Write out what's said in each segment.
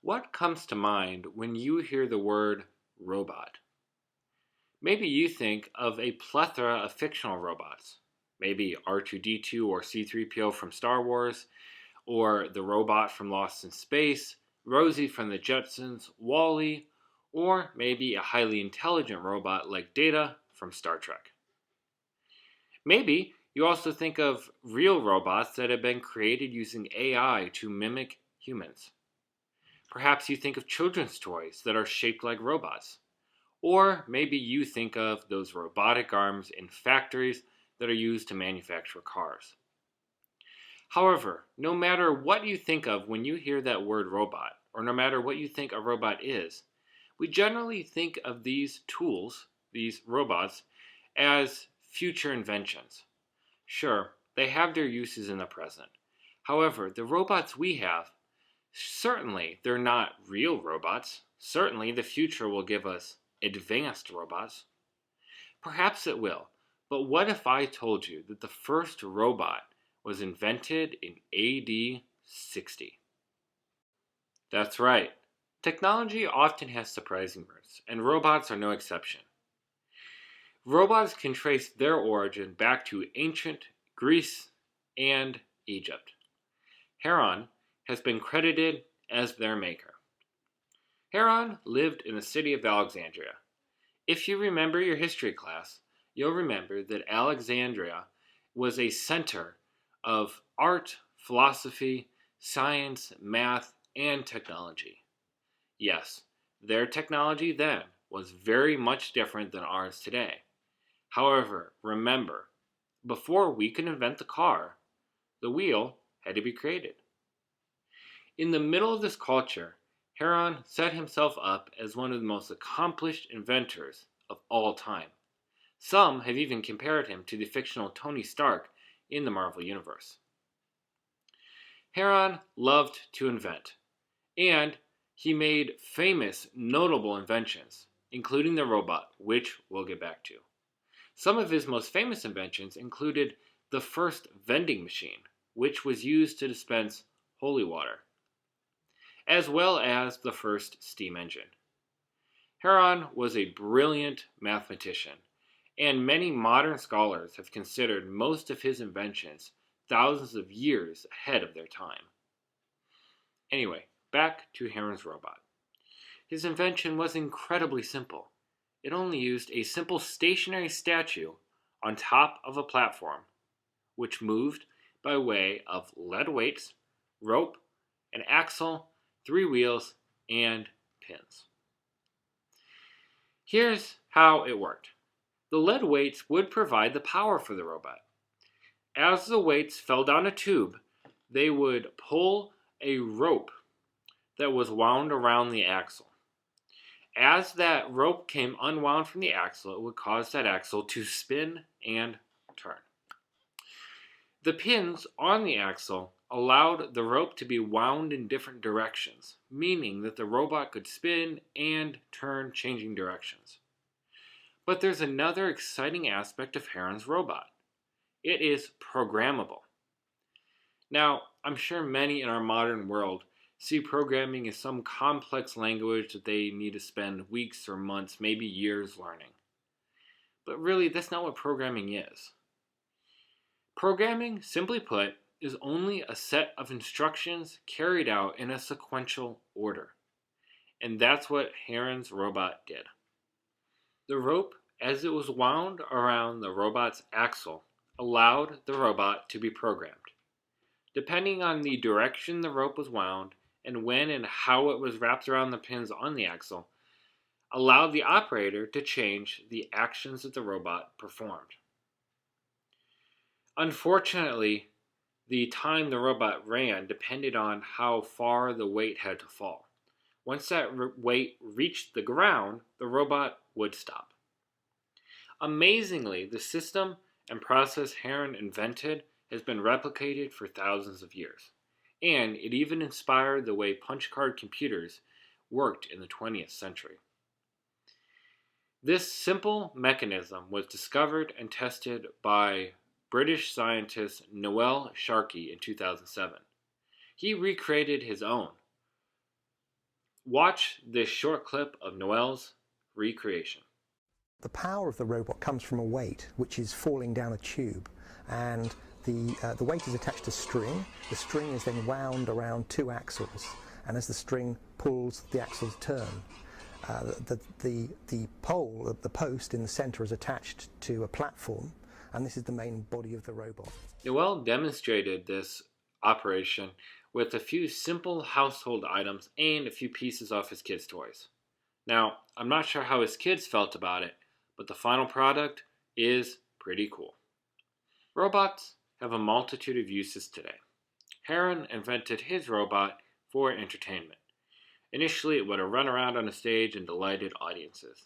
What comes to mind when you hear the word robot? Maybe you think of a plethora of fictional robots. Maybe R2D2 or C3PO from Star Wars, or the robot from Lost in Space, Rosie from the Jetsons, Wall-E, or maybe a highly intelligent robot like Data from Star Trek. Maybe you also think of real robots that have been created using AI to mimic humans. Perhaps you think of children's toys that are shaped like robots. Or maybe you think of those robotic arms in factories that are used to manufacture cars. However, no matter what you think of when you hear that word robot, or no matter what you think a robot is, we generally think of these tools, these robots, as future inventions. Sure, they have their uses in the present. However, the robots we have, certainly they're not real robots. Certainly the future will give us advanced robots. Perhaps it will, but what if I told you that the first robot was invented in AD 60? That's right. Technology often has surprising roots, and robots are no exception. Robots can trace their origin back to ancient Greece and Egypt. Heron has been credited as their maker. Heron lived in the city of Alexandria. If you remember your history class, you'll remember that Alexandria was a center of art, philosophy, science, math, and technology. Yes, their technology then was very much different than ours today. However, remember, before we could invent the car, the wheel had to be created. In the middle of this culture, Heron set himself up as one of the most accomplished inventors of all time. Some have even compared him to the fictional Tony Stark in the Marvel Universe. Heron loved to invent, and he made famous, notable inventions, including the robot, which we'll get back to. Some of his most famous inventions included the first vending machine, which was used to dispense holy water, as well as the first steam engine. Heron was a brilliant mathematician, and many modern scholars have considered most of his inventions thousands of years ahead of their time. Anyway, back to Heron's robot. His invention was incredibly simple. It only used a simple stationary statue on top of a platform, which moved by way of lead weights, rope, an axle, 3 wheels, and pins. Here's how it worked. The lead weights would provide the power for the robot. As the weights fell down a tube, they would pull a rope that was wound around the axle. As that rope came unwound from the axle, it would cause that axle to spin and turn. The pins on the axle allowed the rope to be wound in different directions, meaning that the robot could spin and turn, changing directions. But there's another exciting aspect of Heron's robot. It is programmable. Now, I'm sure many in our modern world see programming as some complex language that they need to spend weeks or months, maybe years learning. But really, that's not what programming is. Programming, simply put, is only a set of instructions carried out in a sequential order. And that's what Heron's robot did. The rope, as it was wound around the robot's axle, allowed the robot to be programmed. Depending on the direction the rope was wound and when and how it was wrapped around the pins on the axle, allowed the operator to change the actions that the robot performed. Unfortunately, the time the robot ran depended on how far the weight had to fall. Once that weight reached the ground, the robot would stop. Amazingly, the system and process Heron invented has been replicated for thousands of years, and it even inspired the way punch card computers worked in the 20th century. This simple mechanism was discovered and tested by British scientist Noel Sharkey in 2007. He recreated his own Watch this short clip of Noel's recreation. The power of the robot comes from a weight which is falling down a tube, and the weight is attached to string. The string is then wound around two axles, and as the string pulls, the axles turn. The pole, the post in the center, is attached to a platform, and this is the main body of the robot. Noel demonstrated this operation with a few simple household items and a few pieces off his kids' toys. Now, I'm not sure how his kids felt about it, but the final product is pretty cool. Robots have a multitude of uses today. Heron invented his robot for entertainment. Initially, it would have run around on a stage and delighted audiences.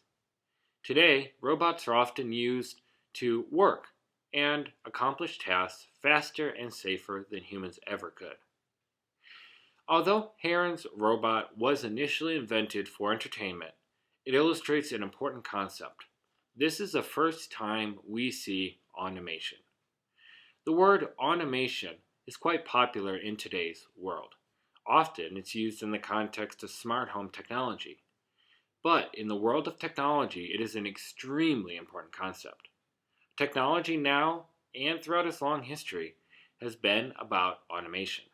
Today, robots are often used to work and accomplish tasks faster and safer than humans ever could. Although Herons Robot was initially invented for entertainment, it illustrates an important concept. This is the first time we see automation. The word automation is quite popular in today's world. Often it's used in the context of smart home technology. But in the world of technology, it is an extremely important concept. Technology now, and throughout its long history, has been about automation.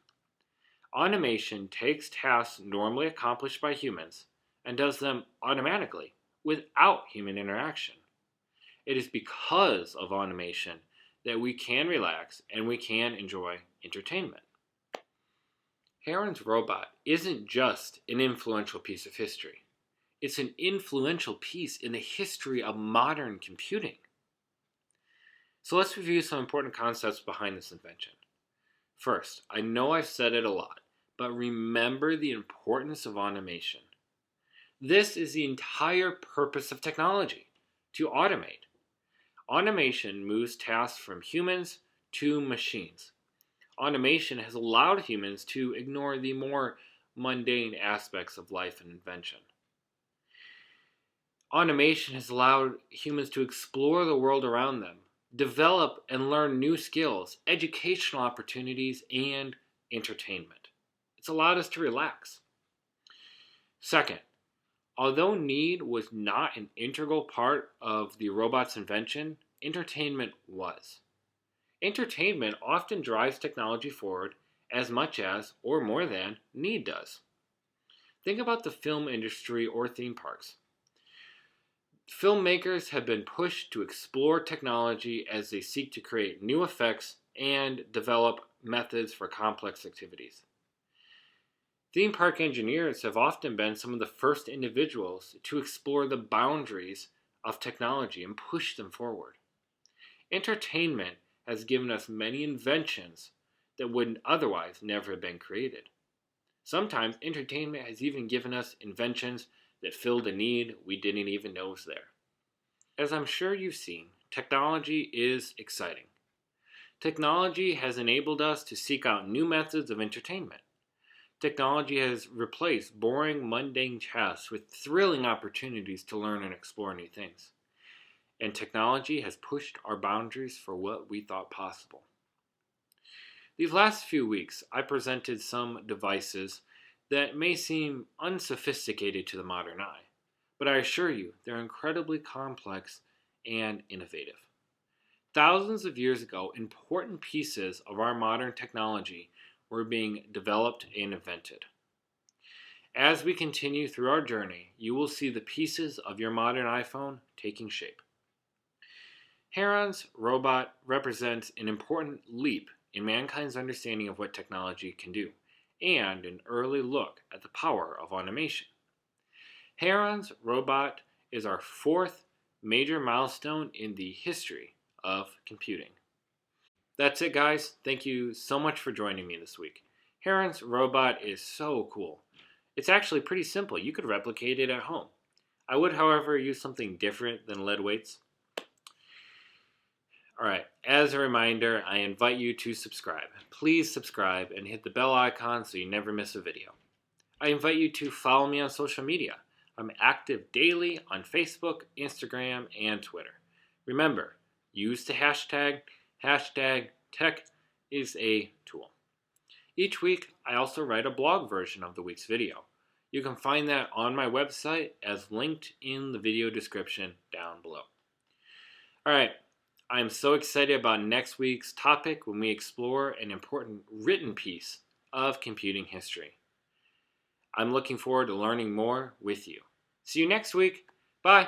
Automation takes tasks normally accomplished by humans and does them automatically, without human interaction. It is because of automation that we can relax and we can enjoy entertainment. Heron's Robot isn't just an influential piece of history. It's an influential piece in the history of modern computing. So let's review some important concepts behind this invention. First, I know I've said it a lot, but remember the importance of automation. This is the entire purpose of technology, to automate. Automation moves tasks from humans to machines. Automation has allowed humans to ignore the more mundane aspects of life and invention. Automation has allowed humans to explore the world around them, develop and learn new skills, educational opportunities, and entertainment. It's allowed us to relax. Second, although need was not an integral part of the robot's invention, entertainment was. Entertainment often drives technology forward as much as, or more than, need does. Think about the film industry or theme parks. Filmmakers have been pushed to explore technology as they seek to create new effects and develop methods for complex activities. Theme park engineers have often been some of the first individuals to explore the boundaries of technology and push them forward. Entertainment has given us many inventions that would otherwise never have been created. Sometimes entertainment has even given us inventions that filled a need we didn't even know was there. As I'm sure you've seen, technology is exciting. Technology has enabled us to seek out new methods of entertainment. Technology has replaced boring, mundane tasks with thrilling opportunities to learn and explore new things. And technology has pushed our boundaries for what we thought possible. These last few weeks, I presented some devices that may seem unsophisticated to the modern eye, but I assure you they're incredibly complex and innovative. Thousands of years ago, important pieces of our modern technology were being developed and invented. As we continue through our journey, you will see the pieces of your modern iPhone taking shape. Herons Robot represents an important leap in mankind's understanding of what technology can do, and an early look at the power of automation. Herons Robot is our fourth major milestone in the history of computing. That's it, guys. Thank you so much for joining me this week. Herons Robot is so cool. It's actually pretty simple. You could replicate it at home. I would, however, use something different than lead weights. Alright, as a reminder, I invite you to subscribe. Please subscribe and hit the bell icon so you never miss a video. I invite you to follow me on social media. I'm active daily on Facebook, Instagram, and Twitter. Remember, use the hashtag tech is a tool. Each week, I also write a blog version of the week's video. You can find that on my website as linked in the video description down below. Alright, I am so excited about next week's topic when we explore an important written piece of computing history. I'm looking forward to learning more with you. See you next week. Bye.